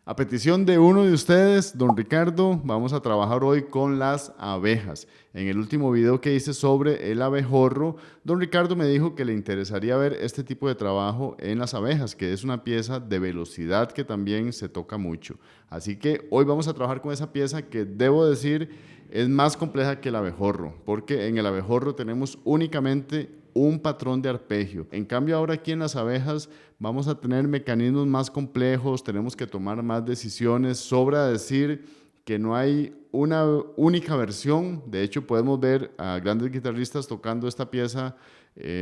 A petición de uno de ustedes, don Ricardo, vamos a trabajar hoy con las abejas. En el último video que hice sobre el abejorro, don Ricardo me dijo que le interesaría ver este tipo de trabajo en las abejas, que es una pieza de velocidad que también se toca mucho. Así que hoy vamos a trabajar con esa pieza que debo decir es más compleja que el abejorro, porque en el abejorro tenemos únicamente un patrón de arpegio. En cambio, ahora aquí en las abejas vamos a tener mecanismos más complejos, tenemos que tomar más decisiones. Sobra decir que no hay una única versión. De hecho, podemos ver a grandes guitarristas tocando esta pieza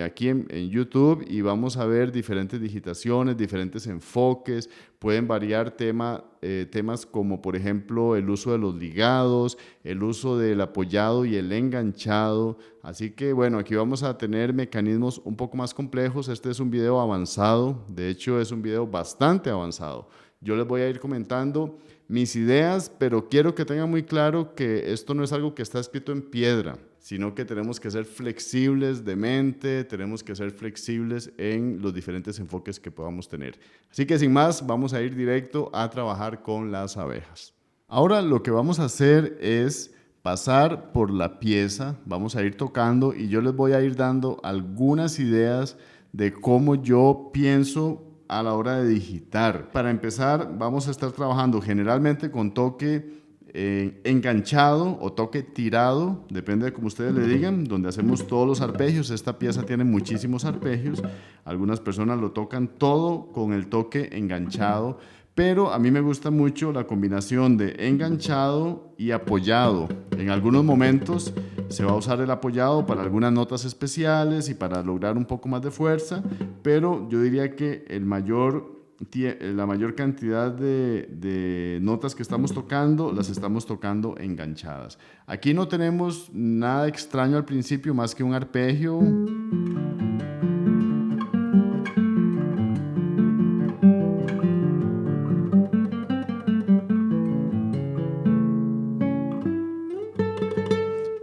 aquí en YouTube y vamos a ver diferentes digitaciones, diferentes enfoques. Pueden variar temas como, por ejemplo, el uso de los ligados, el uso del apoyado y el enganchado. Así que, bueno, aquí vamos a tener mecanismos un poco más complejos. Este es un video avanzado. De hecho, es un video bastante avanzado. Yo les voy a ir comentando mis ideas, pero quiero que tengan muy claro que esto no es algo que está escrito en piedra, sino que tenemos que ser flexibles de mente, tenemos que ser flexibles en los diferentes enfoques que podamos tener. Así que sin más, vamos a ir directo a trabajar con las abejas. Ahora lo que vamos a hacer es pasar por la pieza, vamos a ir tocando y yo les voy a ir dando algunas ideas de cómo yo pienso a la hora de digitar. Para empezar, vamos a estar trabajando generalmente con toque enganchado o toque tirado, depende de cómo ustedes le digan, donde hacemos todos los arpegios. Esta pieza tiene muchísimos arpegios, algunas personas lo tocan todo con el toque enganchado, pero a mí me gusta mucho la combinación de enganchado y apoyado. En algunos momentos se va a usar el apoyado para algunas notas especiales y para lograr un poco más de fuerza, pero yo diría que la mayor cantidad de notas que estamos tocando, las estamos tocando enganchadas. Aquí no tenemos nada extraño al principio, más que un arpegio.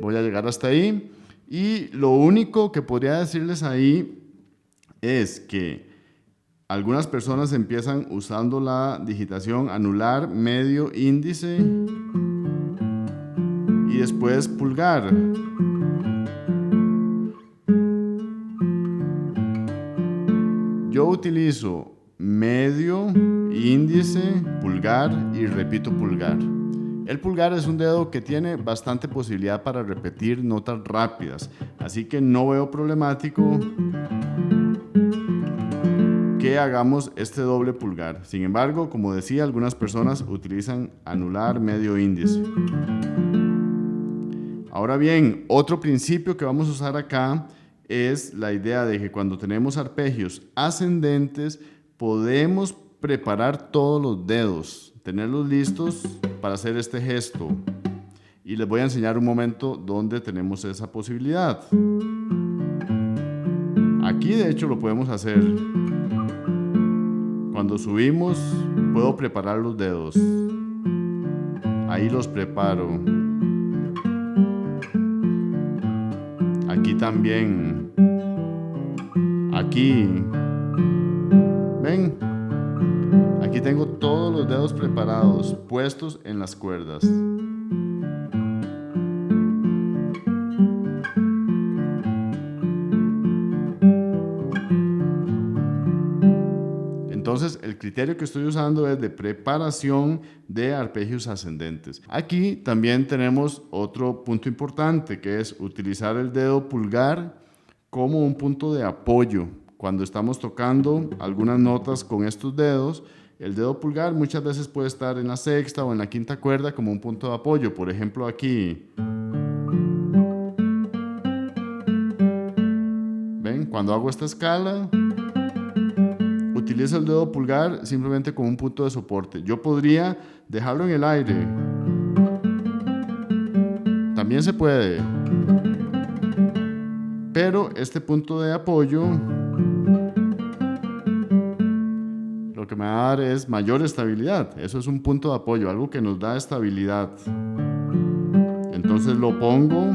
Voy a llegar hasta ahí. Y lo único que podría decirles ahí es que algunas personas empiezan usando la digitación anular, medio, índice y después pulgar. Yo utilizo medio, índice, pulgar y repito pulgar. El pulgar es un dedo que tiene bastante posibilidad para repetir notas rápidas, así que no veo problemático que hagamos este doble pulgar. Sin embargo, como decía, algunas personas utilizan anular, medio, índice. Ahora bien, otro principio que vamos a usar acá es la idea de que cuando tenemos arpegios ascendentes podemos preparar todos los dedos, tenerlos listos para hacer este gesto. Y les voy a enseñar un momento donde tenemos esa posibilidad. Aquí de hecho lo podemos hacer. Cuando subimos puedo preparar los dedos. Ahí los preparo. Aquí también. Aquí. ¿Ven? Aquí tengo todos los dedos preparados, puestos en las cuerdas. Entonces, el criterio que estoy usando es de preparación de arpegios ascendentes. Aquí también tenemos otro punto importante, que es utilizar el dedo pulgar como un punto de apoyo. Cuando estamos tocando algunas notas con estos dedos, el dedo pulgar muchas veces puede estar en la sexta o en la quinta cuerda como un punto de apoyo. Por ejemplo, aquí. ¿Ven? Cuando hago esta escala, utilizo el dedo pulgar simplemente como un punto de soporte. Yo podría dejarlo en el aire. También se puede. Pero este punto de apoyo lo que me va a dar es mayor estabilidad. Eso es un punto de apoyo, algo que nos da estabilidad. Entonces lo pongo.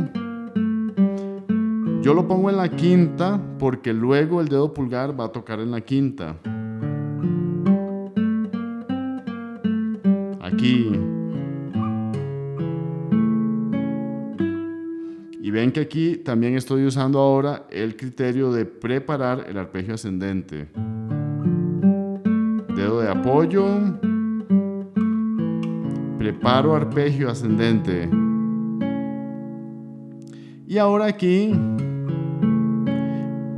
Yo lo pongo en la quinta porque luego el dedo pulgar va a tocar en la quinta. aquí. Y ven que aquí también estoy usando ahora el criterio de preparar el arpegio ascendente. Dedo de apoyo, preparo arpegio ascendente. Y ahora aquí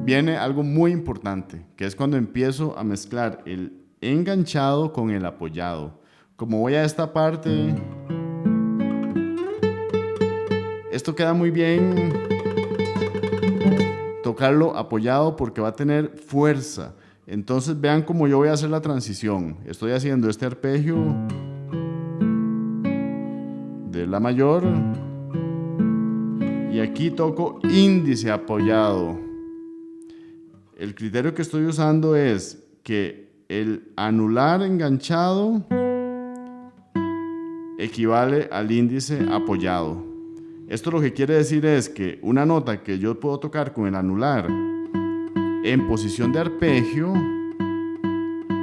viene algo muy importante, que es cuando empiezo a mezclar el enganchado con el apoyado. Como voy a esta parte, esto queda muy bien tocarlo apoyado porque va a tener fuerza. Entonces vean cómo yo voy a hacer la transición. Estoy haciendo este arpegio de la mayor y aquí toco índice apoyado. El criterio que estoy usando es que el anular enganchado equivale al índice apoyado. Esto lo que quiere decir es que una nota que yo puedo tocar con el anular en posición de arpegio,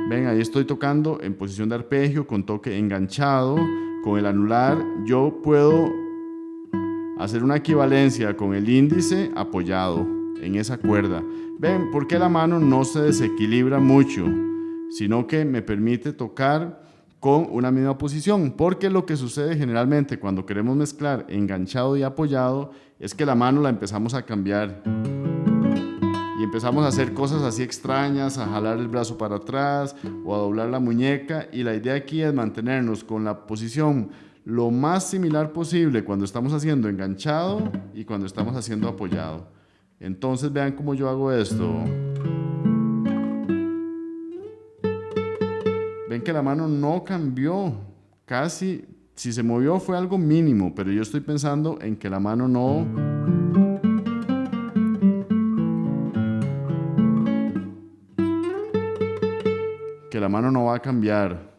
ven, ahí estoy tocando en posición de arpegio con toque enganchado, con el anular yo puedo hacer una equivalencia con el índice apoyado en esa cuerda. Ven, porque la mano no se desequilibra mucho, sino que me permite tocar con una misma posición, porque lo que sucede generalmente cuando queremos mezclar enganchado y apoyado es que la mano la empezamos a cambiar y empezamos a hacer cosas así extrañas, a jalar el brazo para atrás o a doblar la muñeca, y la idea aquí es mantenernos con la posición lo más similar posible cuando estamos haciendo enganchado y cuando estamos haciendo apoyado. Entonces vean cómo yo hago esto. Ven que la mano no cambió, casi, si se movió fue algo mínimo, pero yo estoy pensando en que la mano no... que la mano no va a cambiar.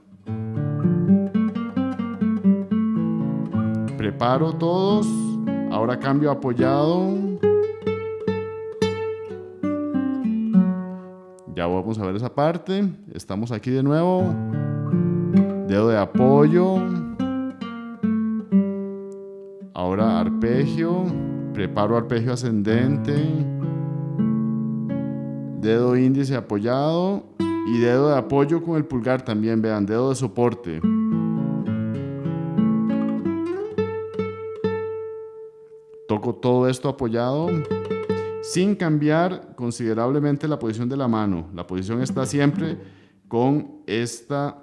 Preparo todos, ahora cambio apoyado. Ya vamos a ver esa parte. Estamos aquí de nuevo. Dedo de apoyo. Ahora arpegio. Preparo arpegio ascendente. Dedo índice apoyado. Y dedo de apoyo con el pulgar también, vean, dedo de soporte. Toco todo esto apoyado, sin cambiar considerablemente la posición de la mano. La posición está siempre con esta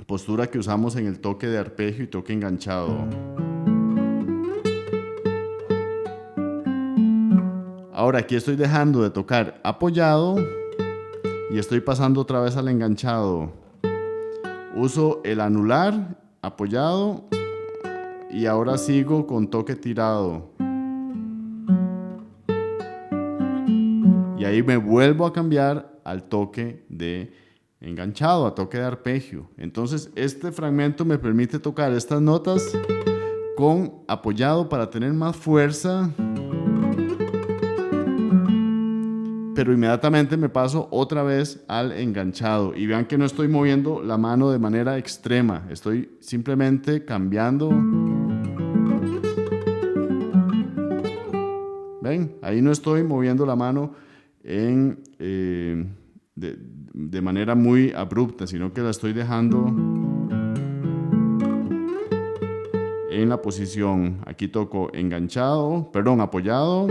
postura que usamos en el toque de arpegio y toque enganchado. Ahora aquí estoy dejando de tocar apoyado y estoy pasando otra vez al enganchado. Uso el anular, apoyado, y ahora sigo con toque tirado. Y ahí me vuelvo a cambiar al toque de enganchado, a toque de arpegio. Entonces este fragmento me permite tocar estas notas con apoyado para tener más fuerza, pero inmediatamente me paso otra vez al enganchado. Y vean que no estoy moviendo la mano de manera extrema, estoy simplemente cambiando. ¿Ven? Ahí no estoy moviendo la mano de manera muy abrupta, sino que la estoy dejando en la posición. Aquí toco enganchado, perdón, apoyado,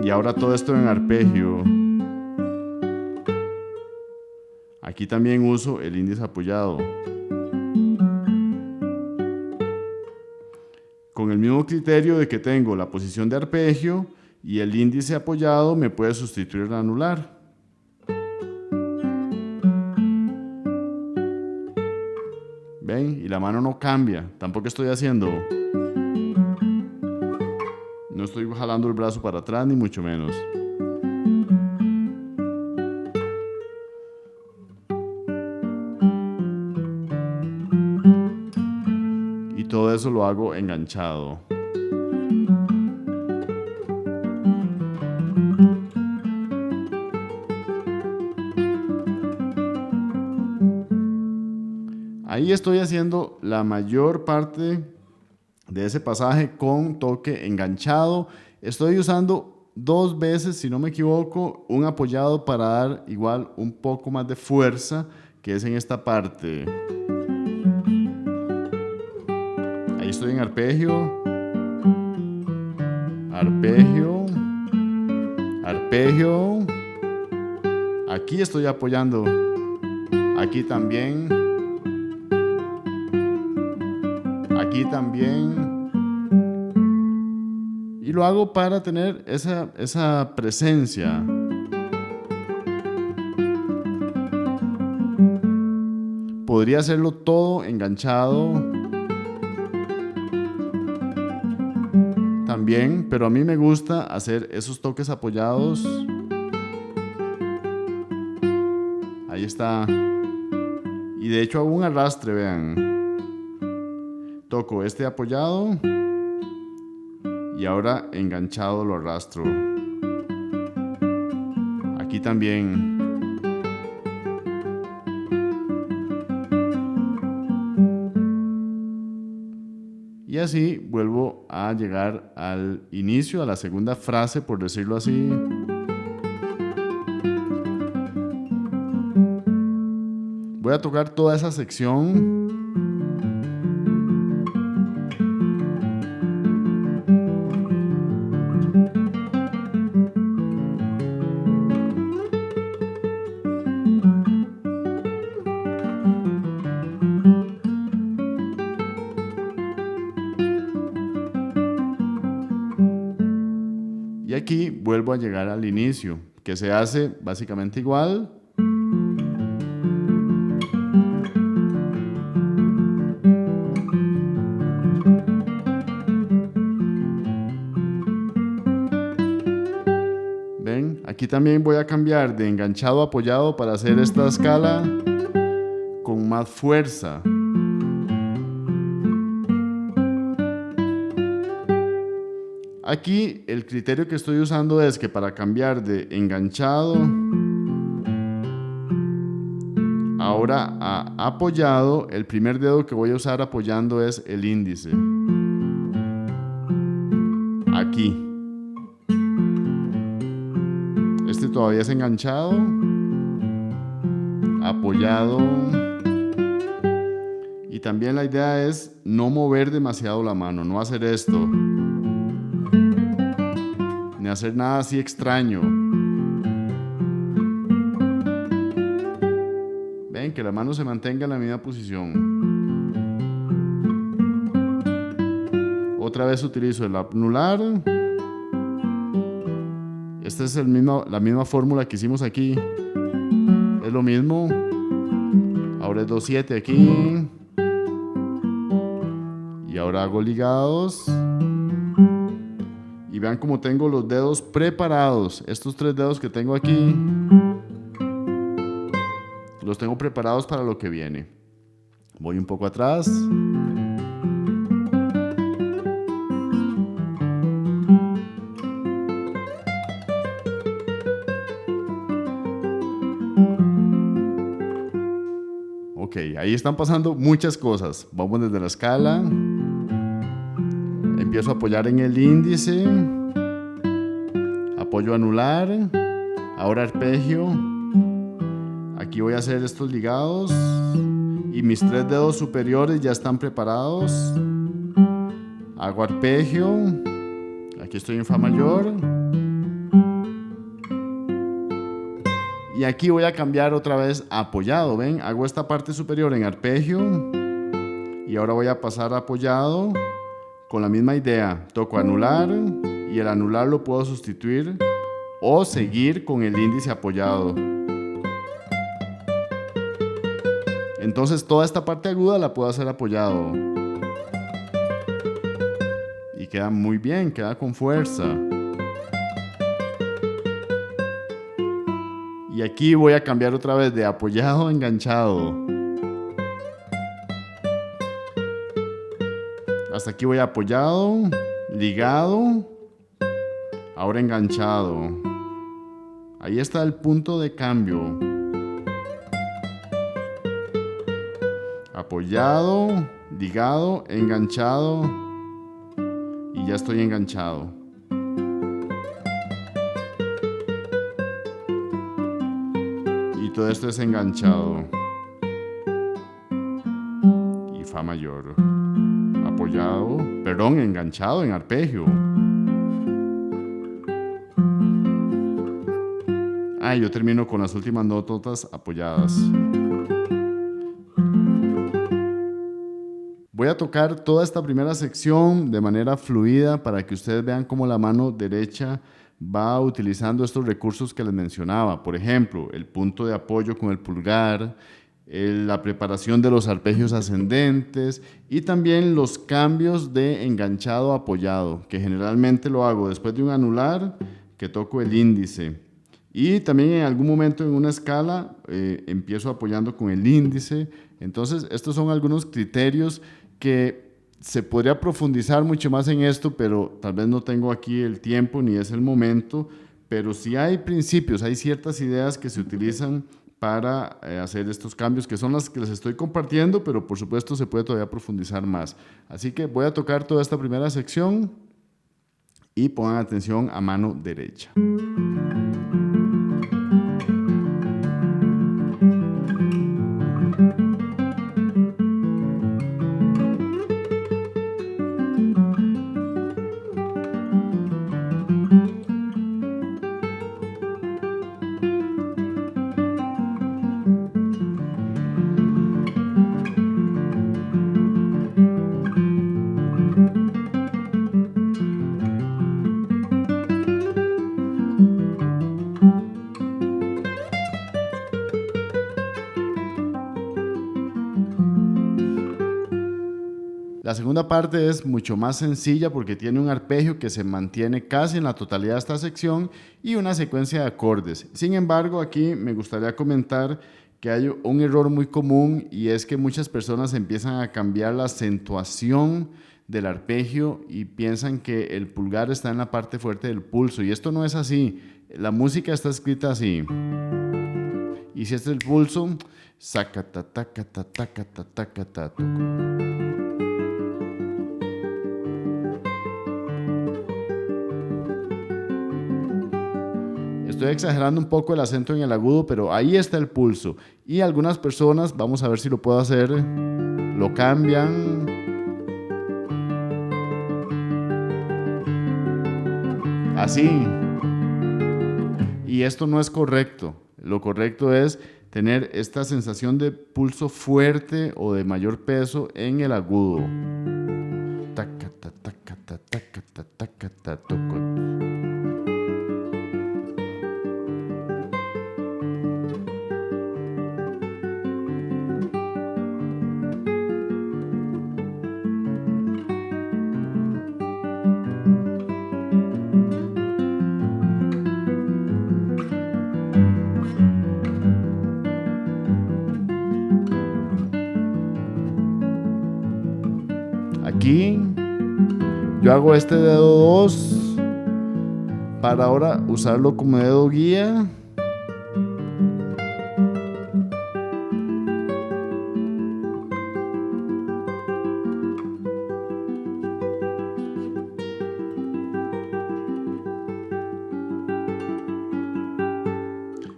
y ahora todo esto en arpegio. Aquí también uso el índice apoyado. Con el mismo criterio de que tengo la posición de arpegio y el índice apoyado, me puede sustituir el anular. ¿Ven? Y la mano no cambia. Tampoco estoy haciendo... No estoy jalando el brazo para atrás, ni mucho menos. Y todo eso lo hago enganchado. Ahí estoy haciendo la mayor parte de ese pasaje con toque enganchado. Estoy usando 2 veces, si no me equivoco, un apoyado para dar igual un poco más de fuerza, que es en esta parte. Ahí estoy en arpegio, arpegio, arpegio. Aquí estoy apoyando, aquí también, aquí también. Y lo hago para tener esa presencia. Podría hacerlo todo enganchado también, pero a mí me gusta hacer esos toques apoyados. Ahí está. Y de hecho hago un arrastre, vean. Toco este apoyado y ahora enganchado lo arrastro. Aquí también. Y así vuelvo a llegar al inicio, a la segunda frase, por decirlo así. Voy a tocar toda esa sección. Y aquí vuelvo a llegar al inicio, que se hace básicamente igual. ¿Ven? Aquí también voy a cambiar de enganchado a apoyado para hacer esta escala con más fuerza. Aquí el criterio que estoy usando es que para cambiar de enganchado ahora a apoyado, el primer dedo que voy a usar apoyando es el índice. Aquí. Este todavía es enganchado, apoyado. Y también la idea es no mover demasiado la mano, no hacer esto. Ni hacer nada así extraño. Ven, que la mano se mantenga en la misma posición. Otra vez utilizo el anular. Esta es la misma fórmula que hicimos aquí. Es lo mismo. Ahora es 2-7 aquí. Y ahora hago ligados. Y vean cómo tengo los dedos preparados. Estos 3 dedos que tengo aquí, los tengo preparados para lo que viene. Voy un poco atrás. Ok, ahí están pasando muchas cosas. Vamos desde la escala. Empiezo a apoyar en el índice. Apoyo anular. Ahora arpegio. Aquí voy a hacer estos ligados. Y mis 3 dedos superiores ya están preparados. Hago arpegio. Aquí estoy en fa mayor. Y aquí voy a cambiar otra vez a apoyado. ¿Ven? Hago esta parte superior en arpegio. Y ahora voy a pasar a apoyado. Con la misma idea, toco anular y el anular lo puedo sustituir o seguir con el índice apoyado. Entonces toda esta parte aguda la puedo hacer apoyado. Y queda muy bien, queda con fuerza. Y aquí voy a cambiar otra vez de apoyado a enganchado. Hasta aquí voy apoyado, ligado, ahora enganchado. Ahí está el punto de cambio. apoyado, ligado, enganchado y ya estoy enganchado. Y todo esto es enganchado. Y fa mayor. Apoyado, perdón, enganchado en arpegio. Yo termino con las últimas notas apoyadas. Voy a tocar toda esta primera sección de manera fluida para que ustedes vean cómo la mano derecha va utilizando estos recursos que les mencionaba. Por ejemplo, el punto de apoyo con el pulgar, la preparación de los arpegios ascendentes y también los cambios de enganchado a apoyado, que generalmente lo hago después de un anular que toco el índice. Y también en algún momento en una escala empiezo apoyando con el índice. Entonces, estos son algunos criterios que se podría profundizar mucho más en esto, pero tal vez no tengo aquí el tiempo ni es el momento. Pero sí hay principios, hay ciertas ideas que se utilizan para hacer estos cambios, que son las que les estoy compartiendo, pero por supuesto se puede todavía profundizar más. Así que voy a tocar toda esta primera sección y pongan atención a mano derecha. La segunda parte es mucho más sencilla porque tiene un arpegio que se mantiene casi en la totalidad de esta sección y una secuencia de acordes. Sin embargo, aquí me gustaría comentar que hay un error muy común y es que muchas personas empiezan a cambiar la acentuación del arpegio y piensan que el pulgar está en la parte fuerte del pulso y esto no es así. La música está escrita así. Y si este es el pulso, saca ta ta ta ta ta ta ta ta. Estoy exagerando un poco el acento en el agudo, pero ahí está el pulso. Y algunas personas, vamos a ver si lo puedo hacer, lo cambian. Así. Y esto no es correcto. Lo correcto es tener esta sensación de pulso fuerte o de mayor peso en el agudo. Taca, ta, taca, ta, taca, ta, taca, ta, toco. Aquí yo hago este dedo 2 para ahora usarlo como dedo guía.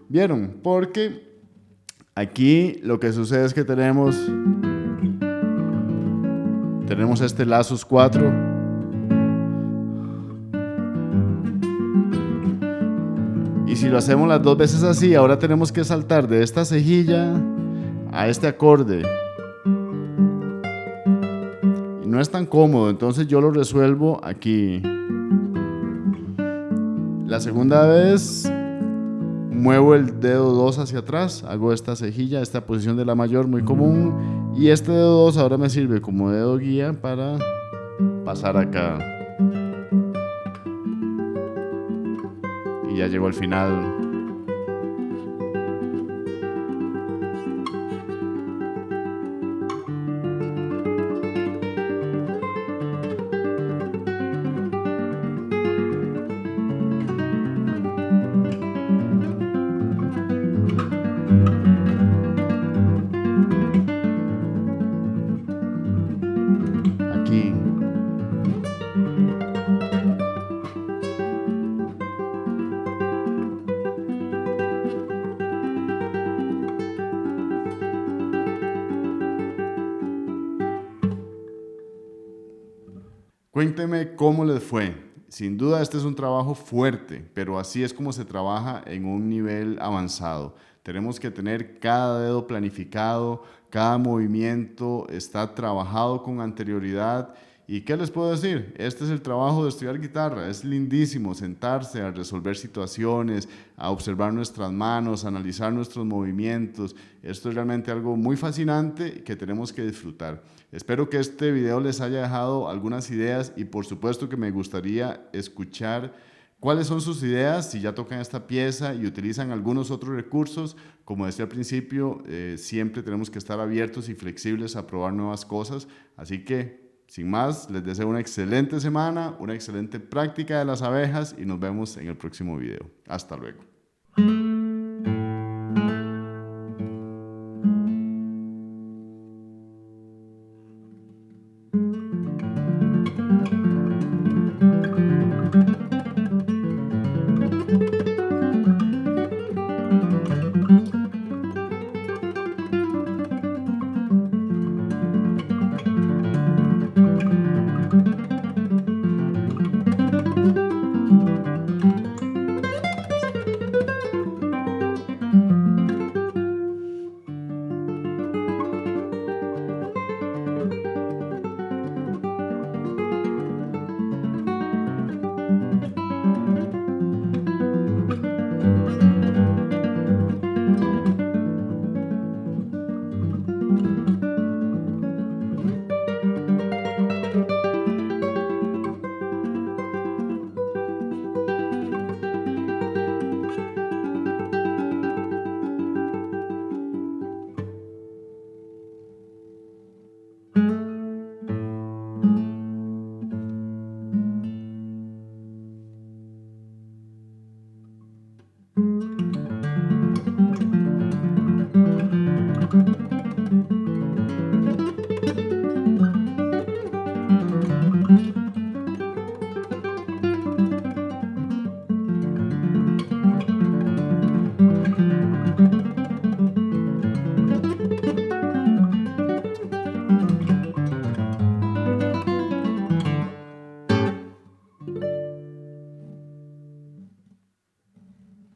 ¿Vieron? Porque aquí lo que sucede es que tenemos este lazos 4 y si lo hacemos las dos veces así, ahora tenemos que saltar de esta cejilla a este acorde y no es tan cómodo, entonces yo lo resuelvo aquí. La segunda vez muevo el dedo 2 hacia atrás, hago esta cejilla, esta posición de la mayor muy común, y este dedo 2 ahora me sirve como dedo guía para pasar acá. Y ya llego al final. Cuénteme cómo les fue. Sin duda este es un trabajo fuerte, pero así es como se trabaja en un nivel avanzado. Tenemos que tener cada dedo planificado, cada movimiento está trabajado con anterioridad. ¿Y qué les puedo decir? Este es el trabajo de estudiar guitarra. Es lindísimo sentarse a resolver situaciones, a observar nuestras manos, a analizar nuestros movimientos. Esto es realmente algo muy fascinante que tenemos que disfrutar. Espero que este video les haya dejado algunas ideas y por supuesto que me gustaría escuchar cuáles son sus ideas si ya tocan esta pieza y utilizan algunos otros recursos. Como decía al principio, siempre tenemos que estar abiertos y flexibles a probar nuevas cosas. Así que sin más, les deseo una excelente semana, una excelente práctica de las abejas y nos vemos en el próximo video. Hasta luego.